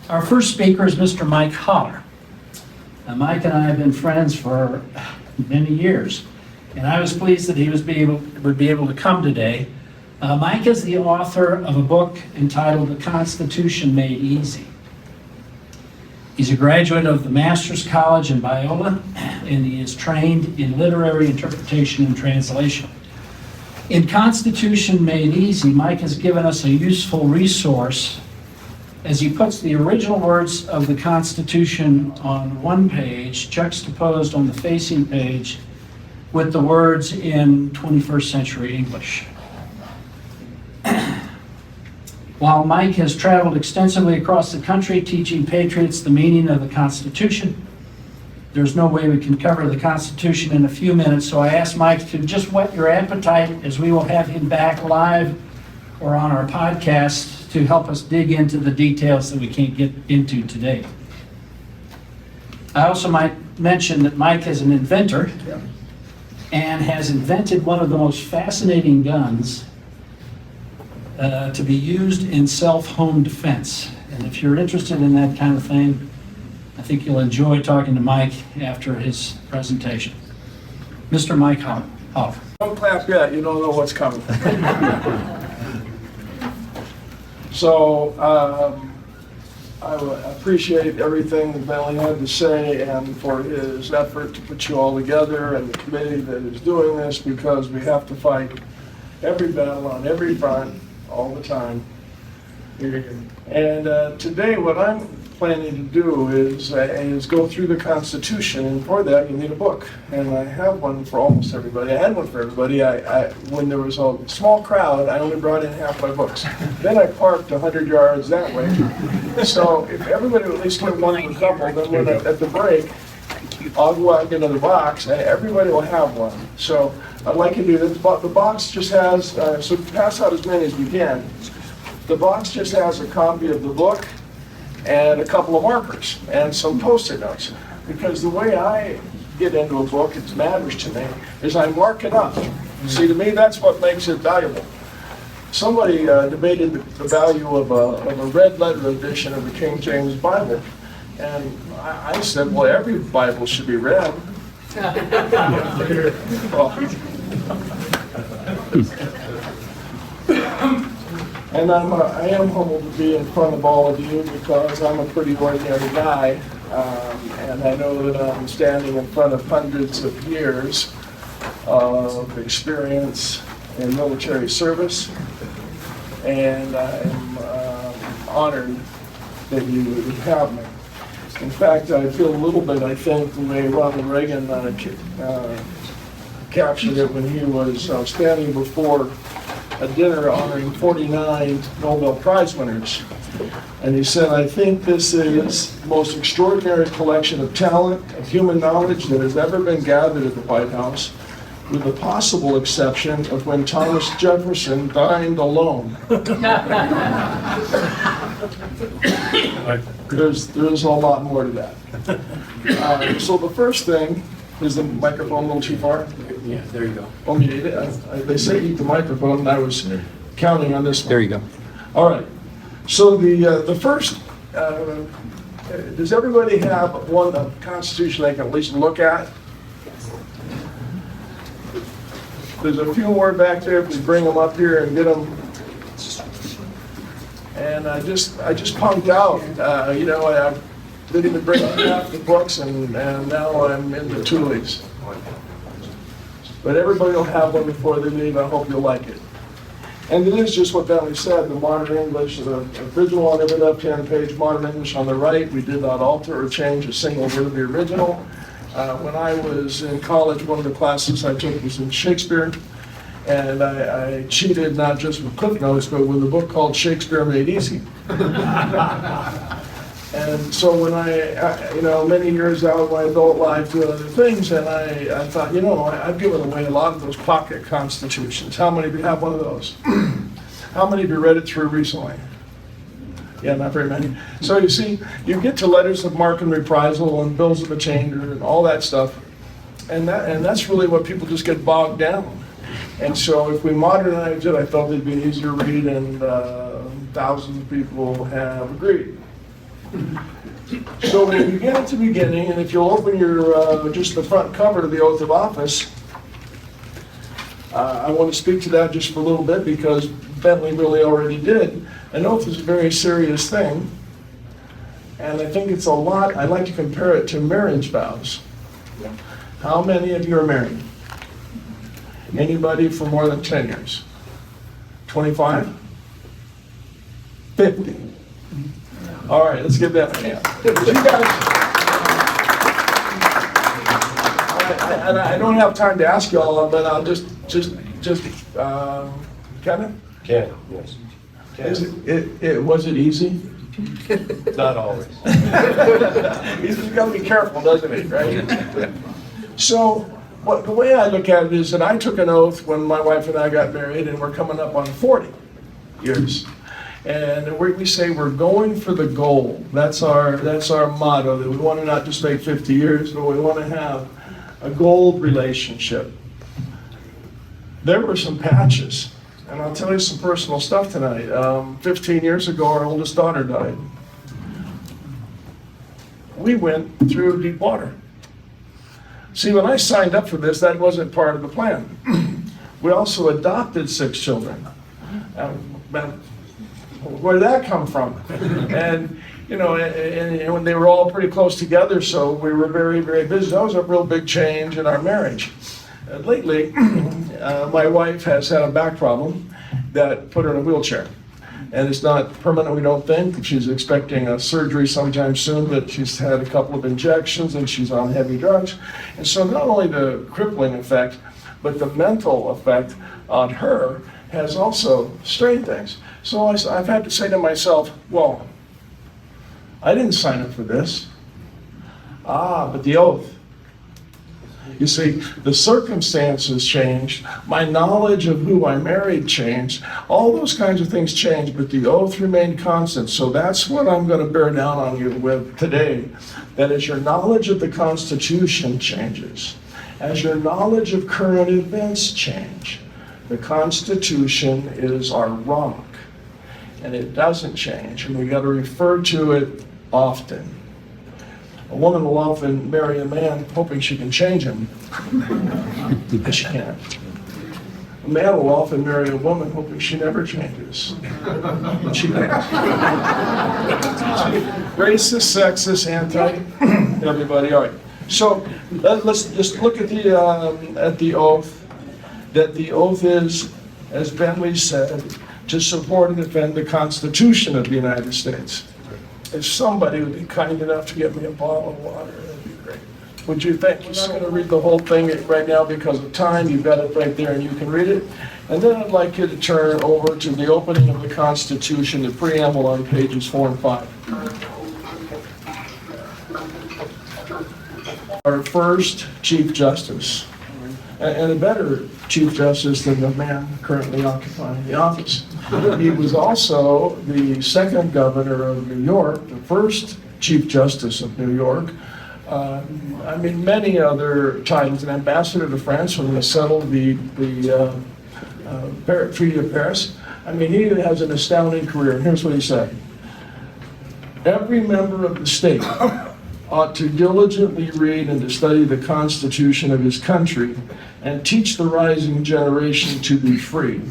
Our first speaker is Mr. Mike Holler. Now, Mike and I have been friends for many years, and I was pleased that he would be able to come today. Mike is the author of a book entitled The Constitution Made Easy. He's a graduate of the Master's College in Biola, and he is trained in literary interpretation and translation. In Constitution Made Easy, Mike has given us a useful resource as he puts the original words of the Constitution on one page, juxtaposed on the facing page with the words in 21st century English. While Mike has traveled extensively across the country teaching patriots the meaning of the Constitution, there's no way we can cover the Constitution in a few minutes, so I asked Mike to just whet your appetite as we will have him back live or on our podcast to help us dig into the details that we can't get into today. I also might mention that Mike is an inventor and has invented one of the most fascinating guns to be used in self-home defense. And if you're interested in that kind of thing, I think you'll enjoy talking to Mike after his presentation. Mr. Mike Holler. Don't clap yet, you don't know what's coming. So I appreciate everything that Bentley had to say and for his effort to put you all together and the committee that is doing this, because we have to fight every battle on every front all the time. And today what I'm planning to do is go through the Constitution, and for that you need a book. And I have one for almost everybody. I had one for everybody. When there was a small crowd, I only brought in half my books. Then I parked 100 yards that way. So if everybody would at least get one per couple, then when at the break, I'll go out and get another box, and everybody will have one. So I'd like to do this. The box just has, so pass out as many as we can. The box just has a copy of the book and a couple of markers and some Post-it notes. Because the way I get into a book, it matters to me, is I mark it up. See, to me, that's what makes it valuable. Somebody debated the value of a red letter edition of the King James Bible. And I said, well, every Bible should be read. And I am humbled to be in front of all of you because I'm a pretty ordinary guy. And I know that I'm standing in front of hundreds of years of experience in military service. And I'm honored that you would have me. In fact, I feel a little bit, I think, the way Ronald Reagan captured it when he was standing before a dinner honoring 49 Nobel Prize winners. And he said, I think this is the most extraordinary collection of talent, of human knowledge that has ever been gathered at the White House, with the possible exception of when Thomas Jefferson dined alone. There's a lot more to that. So the first thing, is the microphone a little too far? Yeah, there you go. Oh, you ate it? They say eat the microphone, and I was counting on this one. There you go. All right. So the first, does everybody have a Constitution they can at least look at? There's a few more back there. If we bring them up here and get them. And I just punked out. I didn't even bring half the books, and now I'm in the toolies. But everybody will have one before they leave. I hope you'll like it. And it is just what Bentley said, the modern English, the original on every left-hand page, modern English on the right. We did not alter or change a single word of the original. When I was in college, one of the classes I took was in Shakespeare. And I cheated not just with Cliff Notes, but with a book called Shakespeare Made Easy. And so when many years out of my adult life doing other things, and I thought, I've given away a lot of those pocket constitutions. How many of you have one of those? How many of you read it through recently? Yeah, not very many. So you see, you get to letters of marque and reprisal and bills of attainder and all that stuff, and that's really what people just get bogged down. And so if we modernize it, I felt it'd be easier to read, and thousands of people have agreed. So we begin at the beginning, and if you'll open your, just the front cover to the oath of office, I want to speak to that just for a little bit because Bentley really already did. An oath is a very serious thing, and I think it's a lot, I like to compare it to marriage vows. How many of you are married? Anybody for more than 10 years? 25? 50? All right, let's give that a hand. You guys, I don't have time to ask you all, but I'll just Kevin? Can, yes. Was it easy? Not always. He's got to be careful, doesn't he, right? So, the way I look at it is that I took an oath when my wife and I got married, and we're coming up on 40 years. And we say we're going for the goal. That's our motto, that we want to not just make 50 years, but we want to have a gold relationship. There were some patches, and I'll tell you some personal stuff tonight. 15 years ago, our oldest daughter died. We went through deep water. See, when I signed up for this, that wasn't part of the plan. We also adopted 6 children. Where did that come from? And, you know, and when they were all pretty close together, so we were very, very busy. That was a real big change in our marriage. Lately, my wife has had a back problem that put her in a wheelchair. And it's not permanent, we don't think. She's expecting a surgery sometime soon, but she's had a couple of injections and she's on heavy drugs. And so not only the crippling effect, but the mental effect on her has also strained things. So I've had to say to myself, well, I didn't sign up for this. But the oath. You see, the circumstances changed, my knowledge of who I married changed, all those kinds of things changed, but the oath remained constant. So that's what I'm going to bear down on you with today, that as your knowledge of the Constitution changes, as your knowledge of current events change, the Constitution is our rock, and it doesn't change, and we got to refer to it often. A woman will often marry a man hoping she can change him, but she can't. A man will often marry a woman hoping she never changes, but she can't. Racist, sexist, everybody. All right. So let's just look at the oath. That the oath is, as Bentley said, to support and defend the Constitution of the United States. If somebody would be kind enough to get me a bottle of water, that'd be great. Would you think? I'm not going to read the whole thing right now because of time. You've got it right there and you can read it. And then I'd like you to turn over to the opening of the Constitution, the preamble on pages 4 and 5. Our first Chief Justice, and a better Chief Justice than the man currently occupying the office. He was also the second governor of New York, the first Chief Justice of New York. Many other titles, an ambassador to France when we settled the Treaty of Paris. He has an astounding career, and here's what he said. Every member of the state ought to diligently read and to study the Constitution of his country and teach the rising generation to be free.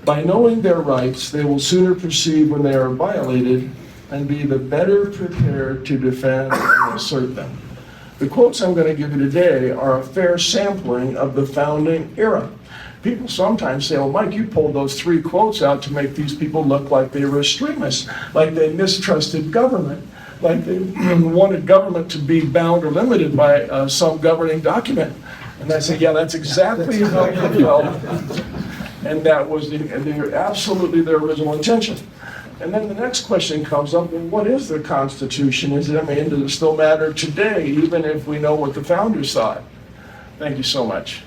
By knowing their rights, they will sooner perceive when they are violated and be the better prepared to defend and assert them. The quotes I'm going to give you today are a fair sampling of the founding era. People sometimes say, well, Mike, you pulled those 3 quotes out to make these people look like they were extremists, like they mistrusted government, like they wanted government to be bound or limited by some governing document. And I say, yeah, that's exactly how it felt. And that was absolutely their original intention. And then the next question comes up, well, what is the Constitution? Does it still matter today, even if we know what the founders thought? Thank you so much.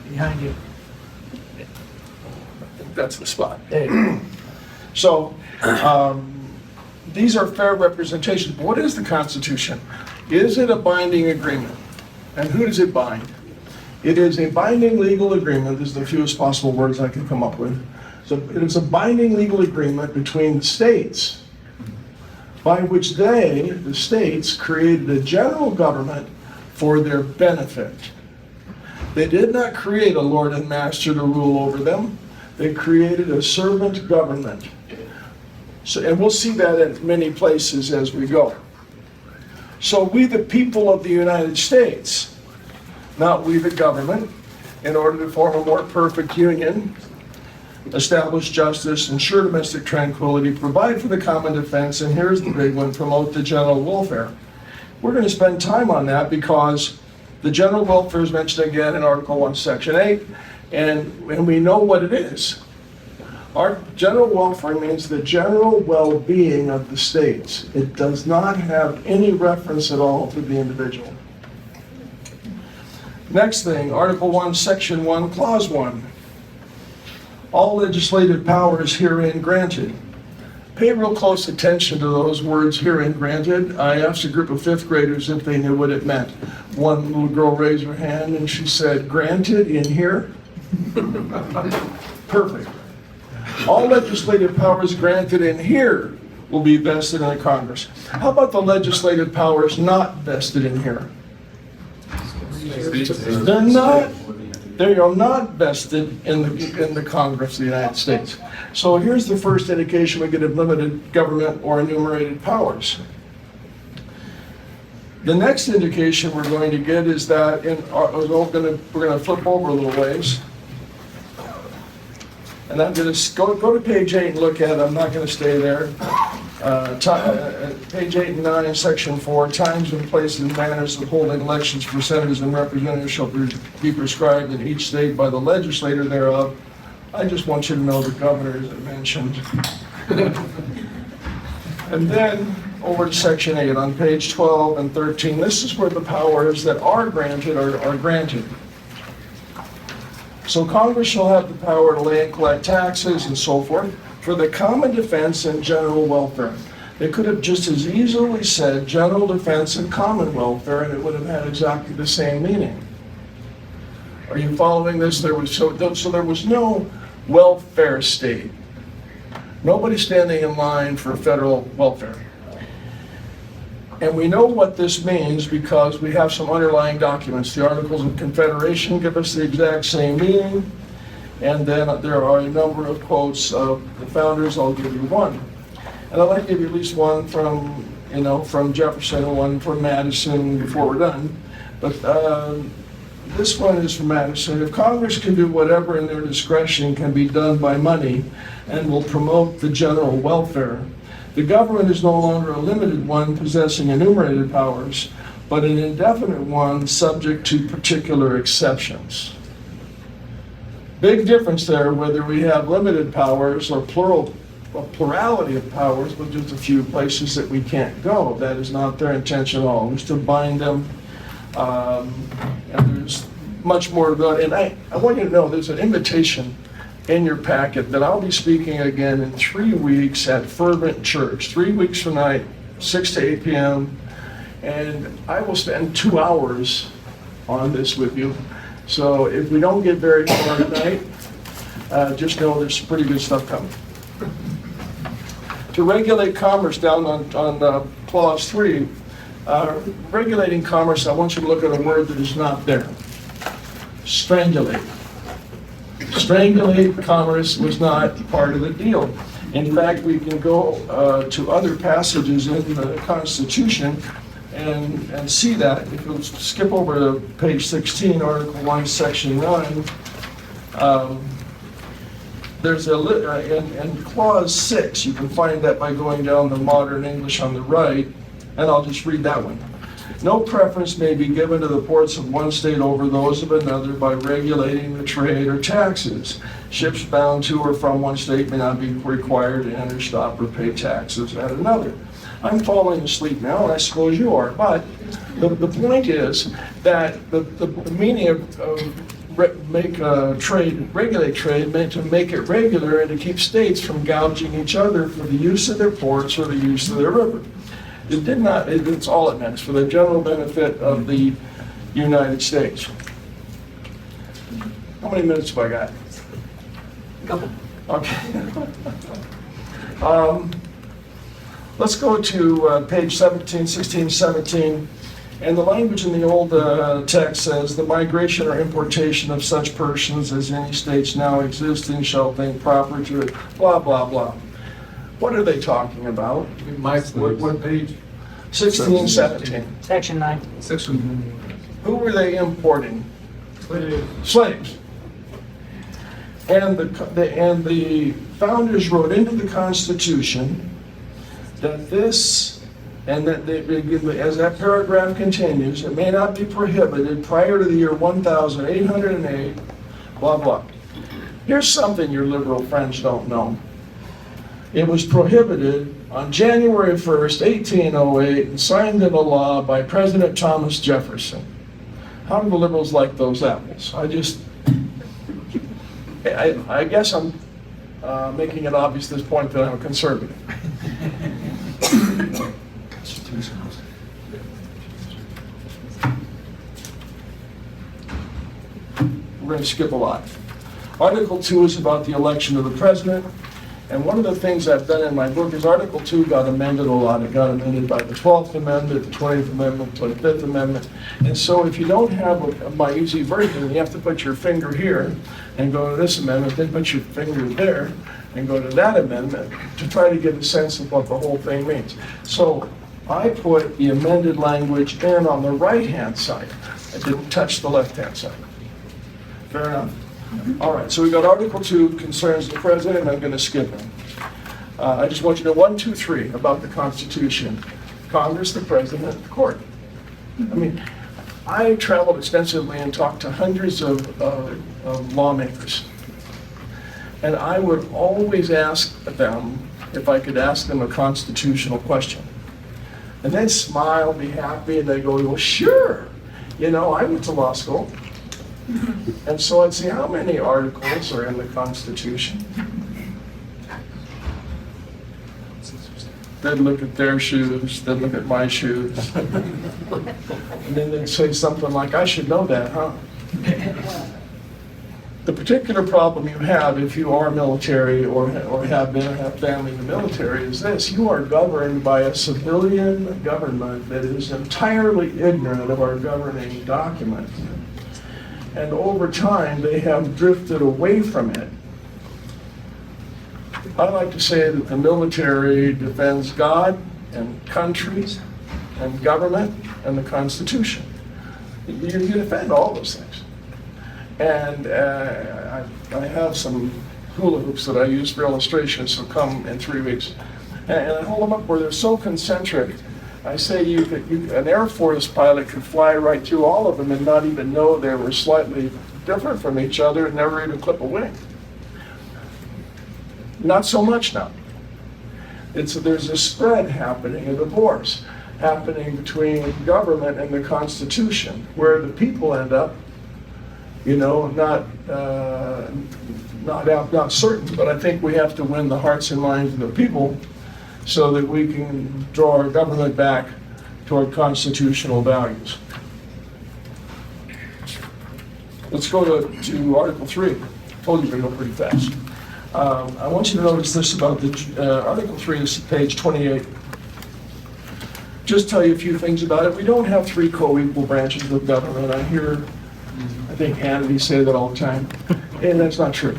Behind you. That's the spot. So, these are fair representations. What is the Constitution? Is it a binding agreement? And who does it bind? It is a binding legal agreement. This is the fewest possible words I can come up with. So it is a binding legal agreement between the states by which they, the states, created a general government for their benefit. They did not create a lord and master to rule over them. They created a servant government. So, and we'll see that in many places as we go. So we, the people of the United States, not we, the government, in order to form a more perfect union, establish justice, ensure domestic tranquility, provide for the common defense, and here's the big one, promote the general welfare. We're going to spend time on that because the general welfare is mentioned again in Article 1, Section 8, and we know what it is. Our general welfare means the general well-being of the states. It does not have any reference at all to the individual. Next thing, Article 1, Section 1, Clause 1. All legislative powers herein granted. Pay real close attention to those words, herein granted. I asked a group of fifth graders if they knew what it meant. One little girl raised her hand and she said, granted in here? Perfect. All legislative powers granted in here will be vested in the Congress. How about the legislative powers not vested in here? They're not. They are not vested in the Congress of the United States. So here's the first indication we get of limited government or enumerated powers. The next indication we're going to get is that we're going to flip over a little ways. And I'm going to go to page 8 and look at it. I'm not going to stay there. Page 8 and 9, Section 4, times and places and manners of holding elections for senators and representatives shall be prescribed in each state by the legislator thereof. I just want you to know the governor isn't mentioned. And then over to Section 8 on page 12 and 13. This is where the powers that are granted are granted. So Congress shall have the power to lay and collect taxes and so forth for the common defense and general welfare. They could have just as easily said general defense and common welfare, and it would have had exactly the same meaning. Are you following this? So there was no welfare state. Nobody standing in line for federal welfare. And we know what this means because we have some underlying documents. The Articles of Confederation give us the exact same meaning. And then there are a number of quotes of the founders. I'll give you one. And I'd like to give you at least one from Jefferson and one from Madison before we're done. But this one is from Madison. If Congress can do whatever in their discretion can be done by money and will promote the general welfare, the government is no longer a limited one possessing enumerated powers, but an indefinite one subject to particular exceptions. Big difference there whether we have limited powers or a plurality of powers, but just a few places that we can't go. That is not their intention at all. It was to bind them, and there's much more about it. And I want you to know there's an invitation in your packet that I'll be speaking again in 3 weeks at Fervent Church, 3 weeks from tonight, 6 to 8 p.m. And I will spend 2 hours on this with you. So if we don't get very far tonight, just know there's some pretty good stuff coming. To regulate commerce down on Clause 3, regulating commerce, I want you to look at a word that is not there. Strangulate. Strangulate commerce was not part of the deal. In fact, we can go to other passages in the Constitution and see that. If you'll skip over to page 16, Article 1, Section 9, there's in Clause 6, you can find that by going down the Modern English on the right, and I'll just read that one. No preference may be given to the ports of one state over those of another by regulating the trade or taxes. Ships bound to or from one state may not be required to enter, stop, or pay taxes at another. I'm falling asleep now, and I suppose you are, but the point is that the meaning of regulate trade meant to make it regular and to keep states from gouging each other for the use of their ports or the use of their river. It did not, it's all it meant, for the general benefit of the United States. How many minutes have I got? Couple. Okay. Let's go to page 17, 16, 17. And the language in the old text says, the migration or importation of such persons as any states now existing shall think proper to it, blah, blah, blah. What are they talking about? What page? 16, 17. Section 9. Who were they importing? Slaves. And the founders wrote into the Constitution that this, and that they, as that paragraph continues, it may not be prohibited prior to the year 1808, blah, blah. Here's something your liberal friends don't know. It was prohibited on January 1st, 1808, and signed into law by President Thomas Jefferson. How do the liberals like those apples? I guess I'm making it obvious at this point that I'm a conservative. We're going to skip a lot. Article 2 is about the election of the president. And one of the things I've done in my book is Article 2 got amended a lot. It got amended by the 12th Amendment, the 20th Amendment, 25th Amendment. And so if you don't have my easy version, you have to put your finger here and go to this amendment, then put your finger there and go to that amendment to try to get a sense of what the whole thing means. So I put the amended language in on the right-hand side. I didn't touch the left-hand side. Fair enough? All right, so we got Article 2 concerns the president, and I'm going to skip them. I just want you to know 1, 2, 3 about the Constitution. Congress, the president, the court. I mean, I traveled extensively and talked to hundreds of lawmakers. And I would always ask them if I could ask them a constitutional question. And they'd smile, be happy, and they'd go, well, sure. You know, I went to law school. And so I'd say, how many articles are in the Constitution? They'd look at their shoes, they'd look at my shoes. And then they'd say something like, I should know that, huh? The particular problem you have if you are military or have been or have family in the military is this: you are governed by a civilian government that is entirely ignorant of our governing document. And over time, they have drifted away from it. I like to say that the military defends God and countries and government and the Constitution. You defend all those things. And I have some hula hoops that I use for illustration, so come in 3 weeks. And I hold them up where they're so concentric. I say an Air Force pilot could fly right through all of them and not even know they were slightly different from each other and never even clip a wing. Not so much now. There's a spread happening, a divorce happening between government and the Constitution, where the people end up, you know, not certain, but I think we have to win the hearts and minds of the people so that we can draw our government back toward constitutional values. Let's go to Article 3. I told you to go pretty fast. I want you to notice this about the Article 3, this is page 28. Just tell you a few things about it. We don't have 3 co-equal branches of government. I think Hannity say that all the time, and that's not true.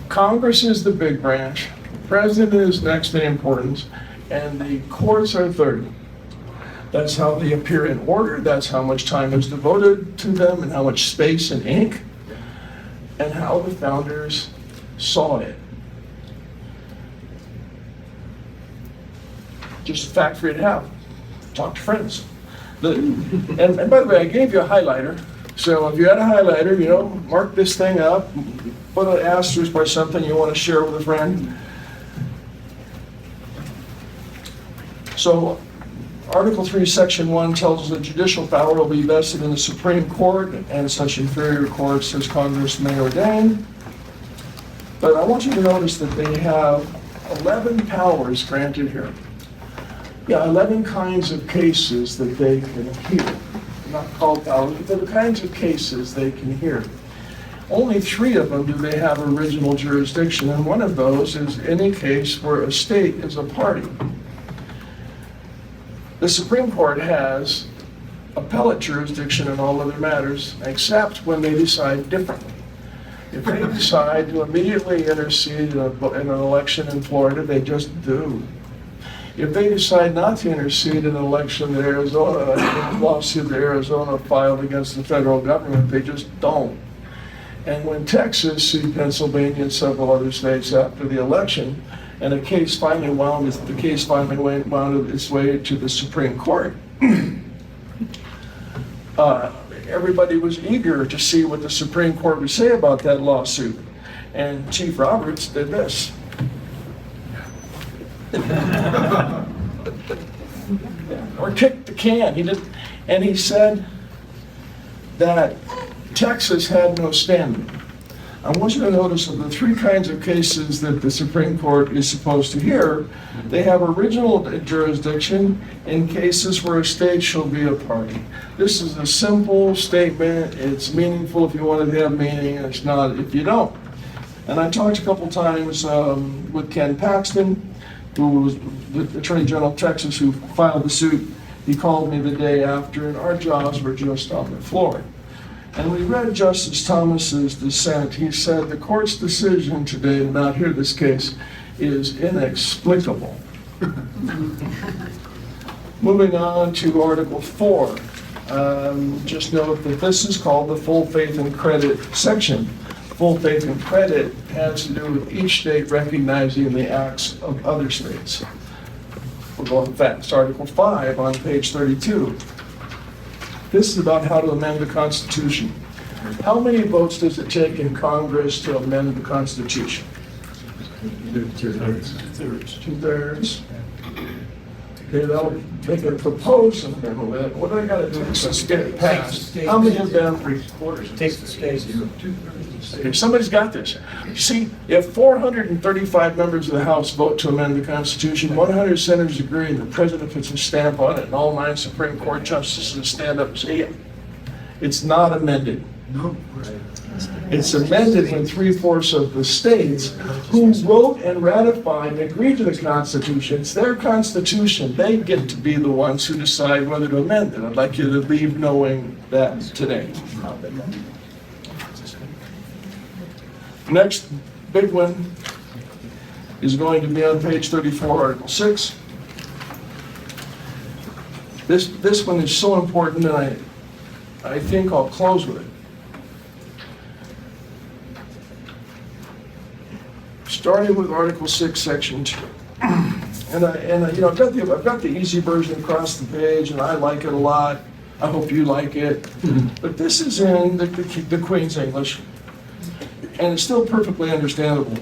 Congress is the big branch, the president is next in importance, and the courts are third. That's how they appear in order, that's how much time is devoted to them, and how much space and ink, and how the founders saw it. Just a fact for you to have. Talk to friends. And by the way, I gave you a highlighter. So if you had a highlighter, you know, mark this thing up, put an asterisk by something you want to share with a friend. So Article 3, Section 1 tells us that judicial power will be vested in the Supreme Court and such inferior courts as Congress may ordain. But I want you to notice that they have 11 powers granted here. Yeah, 11 kinds of cases that they can hear. Not called powers, but the kinds of cases they can hear. only 3 of them do they have original jurisdiction, and one of those is any case where a state is a party. The Supreme Court has appellate jurisdiction in all other matters, except when they decide differently. If they decide to immediately intercede in an election in Florida, they just do. If they decide not to intercede in an election in Arizona, a lawsuit that Arizona filed against the federal government, they just don't. And when Texas sued Pennsylvania and several other states after the election, and the case finally wound its way to the Supreme Court, everybody was eager to see what the Supreme Court would say about that lawsuit. And Chief Roberts did this. Or kicked the can. He said that Texas had no standing. I want you to notice of the 3 kinds of cases that the Supreme Court is supposed to hear, they have original jurisdiction in cases where a state shall be a party. This is a simple statement. It's meaningful if you want it to have meaning, and it's not if you don't. And I talked a couple times with Ken Paxton, who was the Attorney General of Texas, who filed the suit. He called me the day after, and our jobs were just on the floor. And we read Justice Thomas's dissent. He said the court's decision today to not hear this case is inexplicable. Moving on to Article 4. Just note that this is called the full faith and credit section. Full faith and credit has to do with each state recognizing the acts of other states. We're going fast. Article 5 on page 32. This is about how to amend the Constitution. How many votes does it take in Congress to amend the Constitution? 2/3. 2/3. Okay, that'll make a proposed amendment. What do I gotta do to get it passed? How many have been? 3/4. Takes the states. Okay, somebody's got this. You see, if 435 members of the House vote to amend the Constitution, 100 senators agree, and the president puts a stamp on it, and all 9 Supreme Court justices stand up and say, yeah, it's not amended. No. It's amended when 3/4 of the states who wrote and ratified and agreed to the Constitution, it's their Constitution, they get to be the ones who decide whether to amend it. I'd like you to leave knowing that today. Next big one is going to be on page 34, Article 6. This one is so important, and I think I'll close with it. Starting with Article 6, Section 2. And I've got the easy version across the page, and I like it a lot. I hope you like it. But this is in the Queen's English, and it's still perfectly understandable.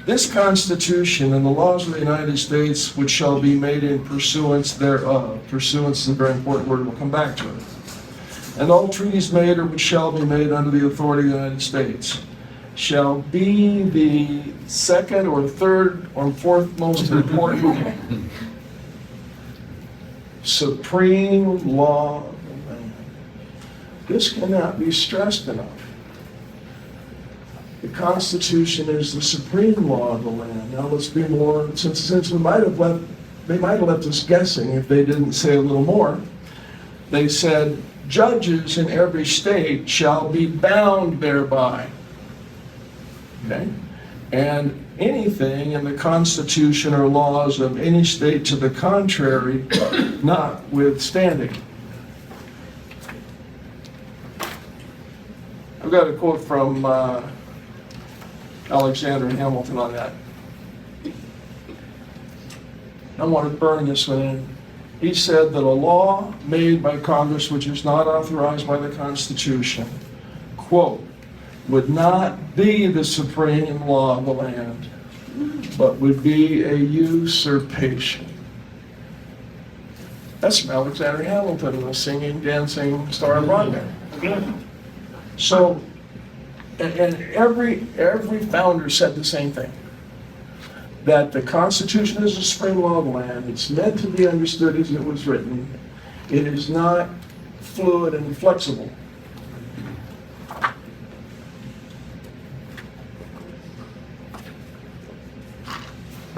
This Constitution and the laws of the United States, which shall be made in pursuance thereof. Pursuance is a very important word, we'll come back to it. And all treaties made or which shall be made under the authority of the United States shall be the second or third or fourth most important supreme law of the land. This cannot be stressed enough. The Constitution is the supreme law of the land. Now let's be more, since they might have left us guessing if they didn't say a little more. They said, judges in every state shall be bound thereby. Okay? And anything in the Constitution or laws of any state to the contrary, notwithstanding. I've got a quote from Alexander Hamilton on that. I want to burn this one in. He said that a law made by Congress which is not authorized by the Constitution, quote, would not be the supreme law of the land, but would be a usurpation. That's from Alexander Hamilton, the singing, dancing star of Broadway. So, and every founder said the same thing, that the Constitution is the supreme law of the land. It's meant to be understood as it was written. It is not fluid and flexible.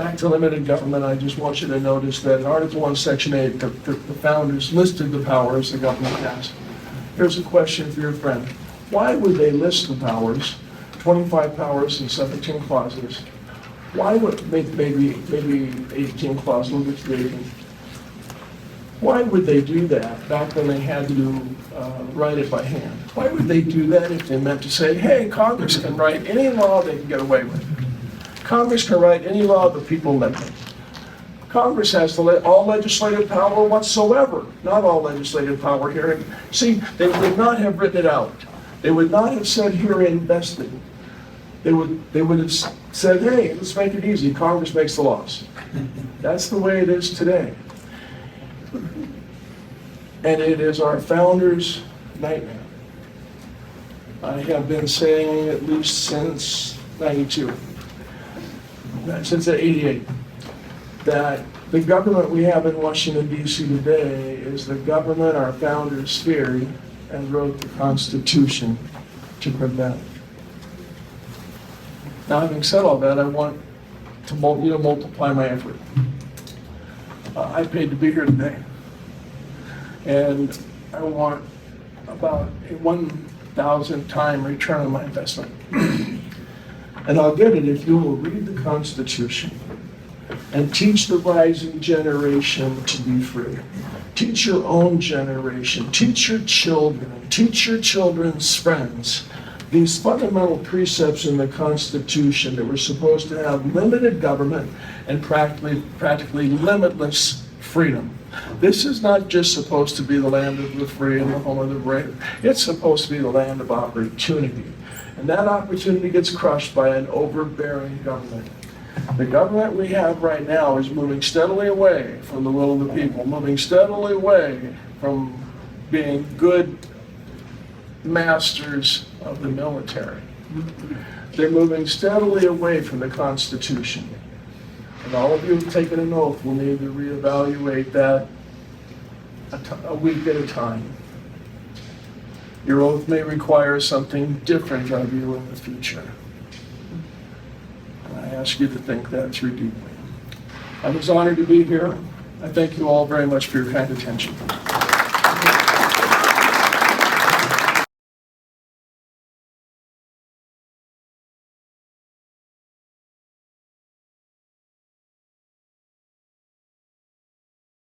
back to limited government, I just want you to notice that in Article 1, Section 8, the founders listed the powers the government has. Here's a question for your friend. Why would they list the powers, 25 powers and 17 clauses? Why would, maybe 18 clauses, we'll get to the 18. Why would they do that back when they had to write it by hand? Why would they do that if they meant to say, hey, Congress can write any law they can get away with? Congress can write any law the people make it. Congress has all legislative power whatsoever, not all legislative power here. See, they would not have written it out. They would not have said herein vested. They would have said, hey, let's make it easy. Congress makes the laws. That's the way it is today. And it is our founders' nightmare. I have been saying at least since 92, since 88, that the government we have in Washington, D.C. today is the government our founders feared and wrote the Constitution to prevent. Now, having said all that, I want to multiply my effort. I paid to be here today. And I want about a 1,000 time return on my investment. And I'll get it if you will read the Constitution and teach the rising generation to be free. Teach your own generation, teach your children, teach your children's friends these fundamental precepts in the Constitution that we're supposed to have limited government and practically limitless freedom. This is not just supposed to be the land of the free and the home of the brave. It's supposed to be the land of opportunity. And that opportunity gets crushed by an overbearing government. The government we have right now is moving steadily away from the will of the people, moving steadily away from being good masters of the military. They're moving steadily away from the Constitution. And all of you who've taken an oath will need to reevaluate that a week at a time. Your oath may require something different of you in the future. And I ask you to think that through deeply. I was honored to be here. I thank you all very much for your kind attention.